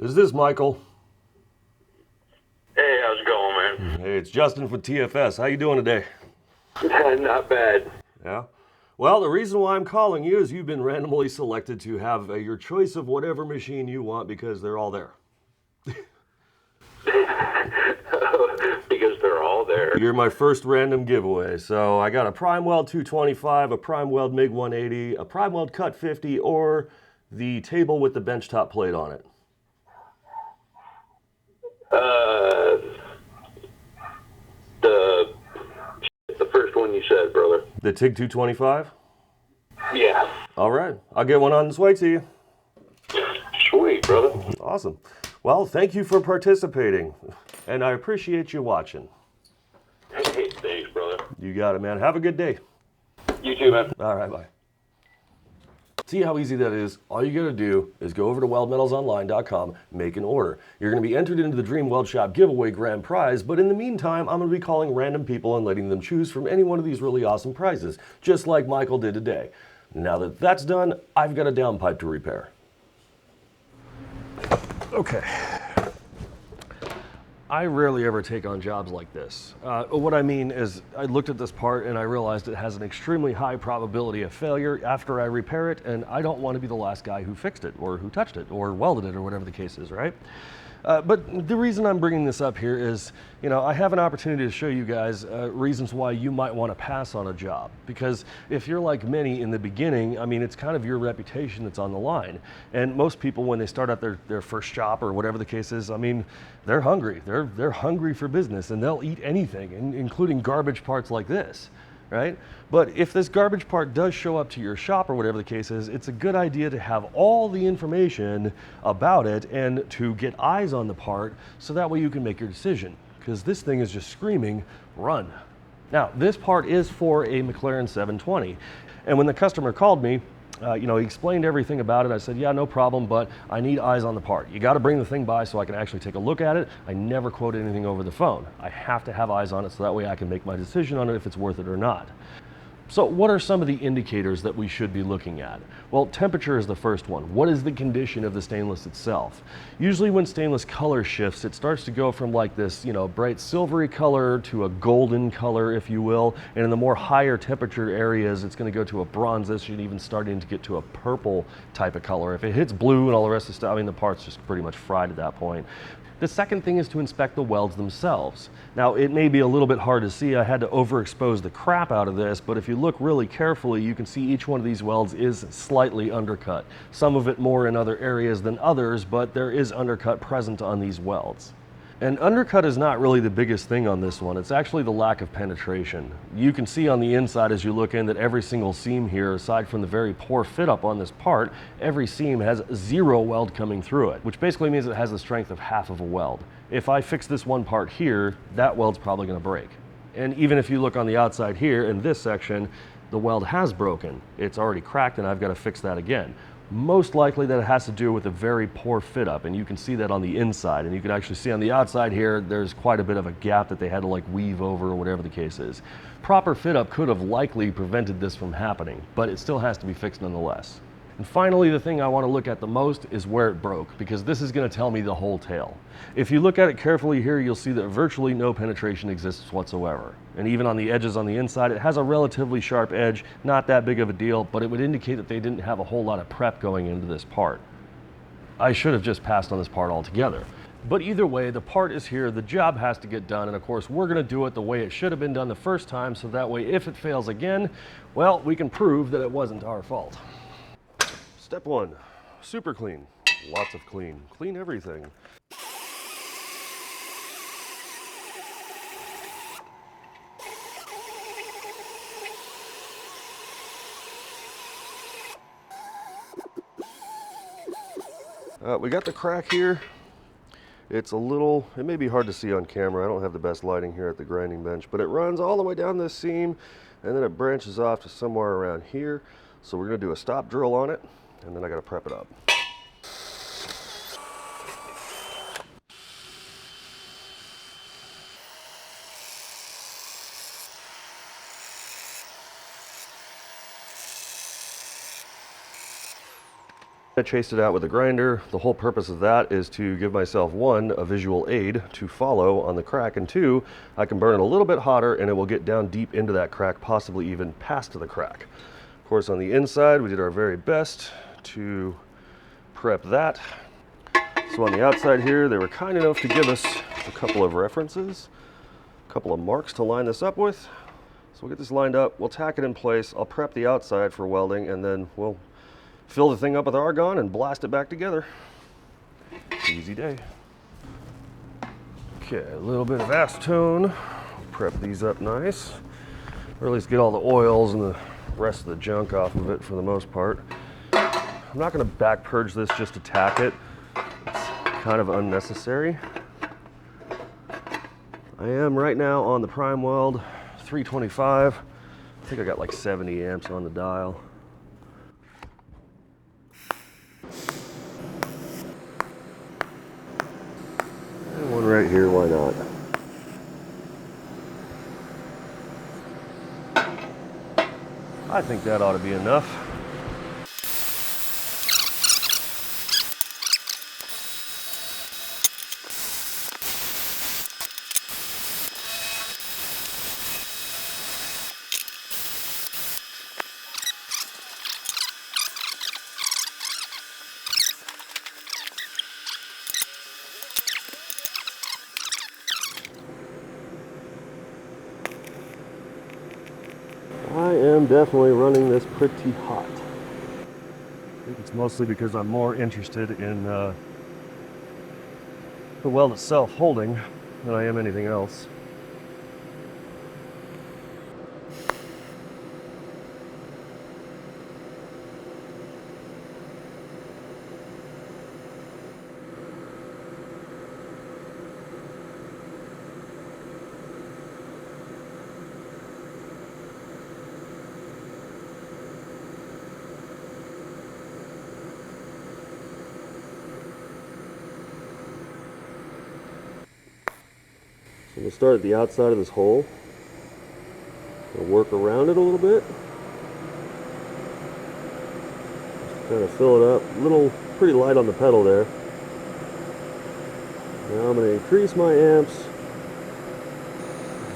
Is this Michael? Hey, how's it going, man? Hey, it's Justin from TFS. How you doing today? Not bad. Yeah? Well, the reason why I'm calling you is you've been randomly selected to have your choice of whatever machine you want because they're all there. Because they're all there. You're my first random giveaway. So I got a Prime Weld 225, a Prime Weld MIG 180, a Prime Weld Cut 50, or the table with the benchtop plate on it. The first one you said, brother. The TIG 225? Yeah. All right. I'll get one on its way to you. Sweet, brother. Awesome. Well, thank you for participating, and I appreciate you watching. Hey, thanks, brother. You got it, man. Have a good day. You too, man. All right, bye. See how easy that is? All you gotta do is go over to weldmetalsonline.com, make an order. You're gonna be entered into the Dream Weld Shop giveaway grand prize, but in the meantime, I'm gonna be calling random people and letting them choose from any one of these really awesome prizes, just like Michael did today. Now that that's done, I've got a downpipe to repair. Okay. I rarely ever take on jobs like this. What I mean is I looked at this part and I realized it has an extremely high probability of failure after I repair it, and I don't want to be the last guy who fixed it or who touched it or welded it or whatever the case is, right? But the reason I'm bringing this up here is, I have an opportunity to show you guys reasons why you might want to pass on a job. Because if you're like many in the beginning, I mean, it's kind of your reputation that's on the line. And most people, when they start out their first shop or whatever the case is, I mean, they're hungry. They're hungry for business, and they'll eat anything, including garbage parts like this. Right? But if this garbage part does show up to your shop or whatever the case is, it's a good idea to have all the information about it and to get eyes on the part so that way you can make your decision. Because this thing is just screaming, run. Now, this part is for a McLaren 720. And when the customer called me, he explained everything about it. I said, yeah, no problem, but I need eyes on the part. You got to bring the thing by so I can actually take a look at it. I never quote anything over the phone. I have to have eyes on it so that way I can make my decision on it if it's worth it or not. So what are some of the indicators that we should be looking at? Well, temperature is the first one. What is the condition of the stainless itself? Usually when stainless color shifts, it starts to go from like this, bright silvery color to a golden color, if you will. And in the more higher temperature areas, it's going to go to a bronzish and even starting to get to a purple type of color. If it hits blue and all the rest of the stuff, I mean, the part's just pretty much fried at that point. The second thing is to inspect the welds themselves. Now, it may be a little bit hard to see. I had to overexpose the crap out of this, but if you look really carefully, you can see each one of these welds is slightly undercut. Some of it more in other areas than others, but there is undercut present on these welds. And undercut is not really the biggest thing on this one. It's actually the lack of penetration. You can see on the inside as you look in that every single seam here, aside from the very poor fit up on this part, every seam has zero weld coming through it, which basically means it has the strength of half of a weld. If I fix this one part here, that weld's probably gonna break. And even if you look on the outside here in this section, the weld has broken. It's already cracked and I've got to fix that again. Most likely that it has to do with a very poor fit up, and you can see that on the inside, and you can actually see on the outside here there's quite a bit of a gap that they had to like weave over or whatever the case is. Proper fit up could have likely prevented this from happening, but it still has to be fixed nonetheless. And finally, the thing I want to look at the most is where it broke, because this is going to tell me the whole tale. If you look at it carefully here, you'll see that virtually no penetration exists whatsoever. And even on the edges on the inside, it has a relatively sharp edge, not that big of a deal, but it would indicate that they didn't have a whole lot of prep going into this part. I should have just passed on this part altogether. But either way, the part is here, the job has to get done, and of course we're going to do it the way it should have been done the first time, so that way if it fails again, well, we can prove that it wasn't our fault. Step one, super clean. Lots of clean. Clean everything. We got the crack here. It's it may be hard to see on camera. I don't have the best lighting here at the grinding bench, but it runs all the way down this seam and then it branches off to somewhere around here. So we're gonna do a stop drill on it, and then I gotta prep it up. I chased it out with a grinder. The whole purpose of that is to give myself, one, a visual aid to follow on the crack, and two, I can burn it a little bit hotter and it will get down deep into that crack, possibly even past the crack. Of course, on the inside, we did our very best to prep that. So on the outside here, they were kind enough to give us a couple of references, a couple of marks to line this up with. So we'll get this lined up, we'll tack it in place, I'll prep the outside for welding, and then we'll fill the thing up with argon and blast it back together. Easy day. Okay, a little bit of acetone. Prep these up nice. Or at least get all the oils and the rest of the junk off of it for the most part. I'm not going to back purge this just to tack it. It's kind of unnecessary. I am right now on the prime weld 325. I think I got like 70 amps on the dial. One right here, why not? I think that ought to be enough. I am definitely running this pretty hot. I think it's mostly because I'm more interested in the weld itself holding than I am anything else. I'm going to start at the outside of this hole. I'll work around it a little bit. Just kind of fill it up. Pretty light on the pedal there. Now I'm going to increase my amps.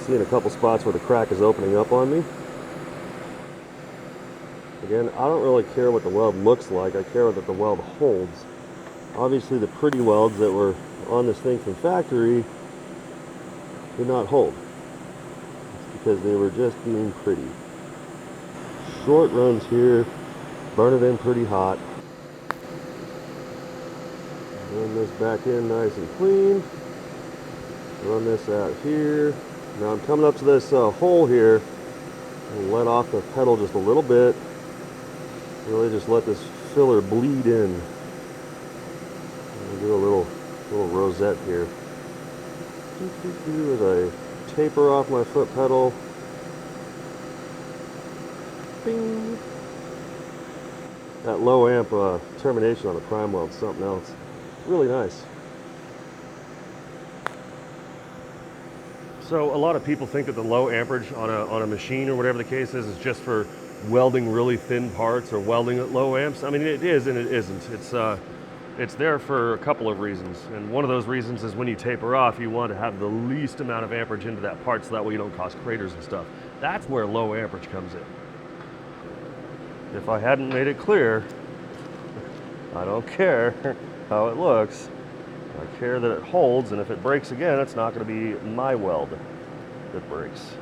See in a couple spots where the crack is opening up on me. Again, I don't really care what the weld looks like. I care that the weld holds. Obviously the pretty welds that were on this thing from factory did not hold. It's because they were just being pretty. Short runs here, burn it in pretty hot. Run this back in nice and clean. Run this out here. Now I'm coming up to this hole here and let off the pedal just a little bit. Really just let this filler bleed in. I'll do a little rosette here. As I taper off my foot pedal. Bing. That low amp termination on the prime weld is something else. Really nice. So a lot of people think that the low amperage on a machine or whatever the case is just for welding really thin parts or welding at low amps. I mean, it is and it isn't. It's there for a couple of reasons, and one of those reasons is when you taper off, you want to have the least amount of amperage into that part so that way you don't cause craters and stuff. That's where low amperage comes in. If I hadn't made it clear, I don't care how it looks. I care that it holds, and if it breaks again, it's not going to be my weld that breaks.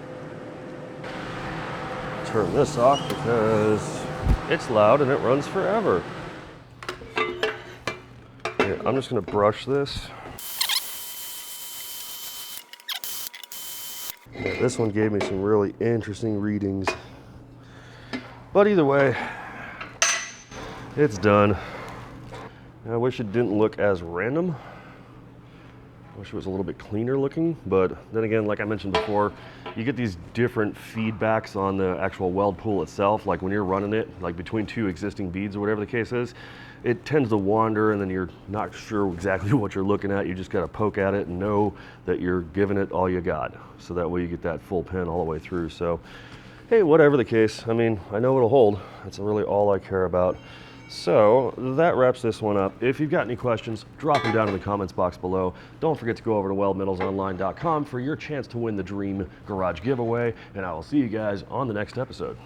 Turn this off because it's loud and it runs forever. I'm just going to brush this. Yeah, this one gave me some really interesting readings. But either way, it's done. I wish it didn't look as random. I wish it was a little bit cleaner looking, but then again, like I mentioned before, you get these different feedbacks on the actual weld pool itself. Like when you're running it, like between two existing beads or whatever the case is, it tends to wander and then you're not sure exactly what you're looking at. You just got to poke at it and know that you're giving it all you got. So that way you get that full pin all the way through. So, hey, whatever the case, I mean, I know it'll hold. That's really all I care about. So that wraps this one up. If you've got any questions, drop them down in the comments box below. Don't forget to go over to weldmetalsonline.com for your chance to win the Dream Garage giveaway, and I will see you guys on the next episode.